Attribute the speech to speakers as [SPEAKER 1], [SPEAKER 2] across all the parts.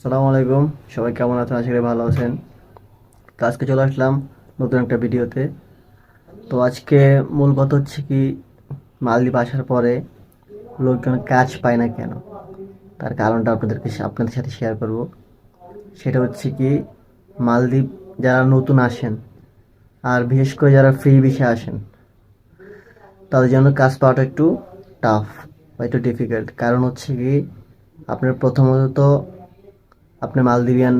[SPEAKER 1] আসসালামু আলাইকুম। সবাই কেমন আছেন? আশা করি ভালো আছেন। তো আজকে চলে আসলাম নতুন একটা ভিডিওতে। তো আজকে মূল কথা হচ্ছে কি, মালদ্বীপ আসার পরে লোকজন কাজ পায় না কেন, তার কারণটা আপনাদের সাথে শেয়ার করব। সেটা হচ্ছে কি, মালদ্বীপ যারা নতুন আসেন আর বিশেষ করে যারা ফ্রি ভিসা আসেন, তাদের জন্য কাজ পাওয়াটা একটু টাফ বা একটু ডিফিকাল্ট। কারণ হচ্ছে কি, আপনার প্রথমত তো আপনি মালদ্বীপিয়ান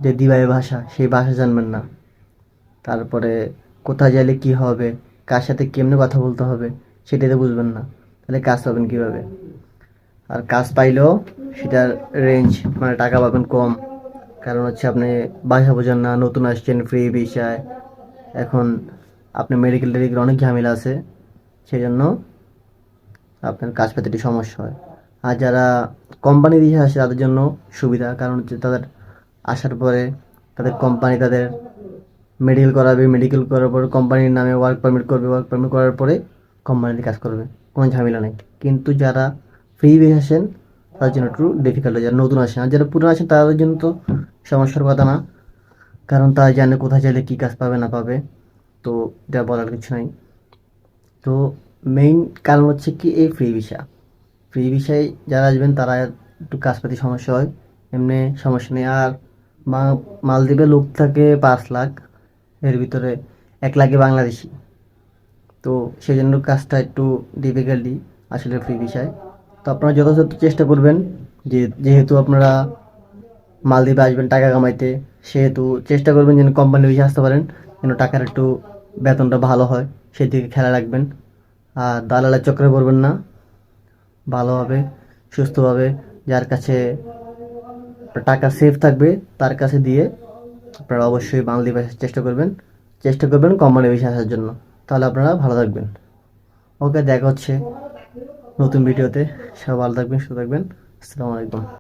[SPEAKER 1] যে দিবাই ভাষা, সেই ভাষা জানবেন না। তারপরে কোথায় গেলে কি হবে, কার সাথে কেমনে কথা বলতে হবে, সেটাই তো বুঝবেন না। তাহলে কাজ পাবেন কিভাবে? আর কাজ পাইলেও সেটার রেঞ্জ মানে টাকা পাবেন কম। কারণ হচ্ছে আপনি ভাষা বোঝেন না, নতুন আসছেন ফ্রি ভিসায়। এখন আপনি মেডিকেল টেডিকেল অনেক ঝামেলা আছে, সেই জন্য আপনার কাজ পেতে একটু সমস্যা হয়। আর যারা কোম্পানি দিয়ে আসে তাদের জন্য সুবিধা, কারণ হচ্ছে তাদের আসার পরে তাদের কোম্পানি তাদের মেডিকেল করাবে, মেডিকেল করার পরে কোম্পানির নামে ওয়ার্ক পারমিট করবে, ওয়ার্ক পারমিট করার পরে কোম্পানিতে কাজ করবে, কোনো ঝামেলা নেই। কিন্তু যারা ফ্রি বেস আসেন তাদের জন্য একটু ডিফিকাল্ট হয়, যারা নতুন আসেন। আর যারা পুরনো আসেন তাদের জন্য তো সমস্যার কথা না, কারণ তারা জানে কোথায় চাইলে কী কাজ পাবে না পাবে। তো এটা বলার কিছু নাই। তো মেইন কারণ হচ্ছে কি, এই ফ্রি ভিসা। ফ্রি ভিসায় যারা আসবেন তারা একটু কাজ পাতি সমস্যা হয়, এমনি সমস্যা নেই। আর মালদ্বীপে লোক থাকে 5 লাখ, এর ভিতরে 1 লাখই বাংলাদেশি। তো সেই জন্য কাজটা একটু ডিফিকাল্টি আসলে ফ্রি ভিসায়। তো আপনারা যথাযথ চেষ্টা করবেন, যেহেতু আপনারা মালদ্বীপে আসবেন টাকা কামাইতে, সেহেতু চেষ্টা করবেন যেন কোম্পানি ভিসা আসতে পারেন, যেন টাকার একটু বেতনটা ভালো হয়, সেদিকে খেয়াল রাখবেন। আর দালালের চক্রে পড়বেন না, ভালোভাবে সুস্থভাবে যার কাছে টাকা সেফ থাকবে তার কাছে দিয়ে আপনারা অবশ্যই মালদ্বীপে আসার চেষ্টা করবেন কোম্পানি ভিসা আসার জন্য। তাহলে আপনারা ভালো থাকবেন। ওকে, দেখা হচ্ছে নতুন ভিডিওতে। সবাই ভালো থাকবেন, সুস্থ থাকবেন। আসসালামু আলাইকুম।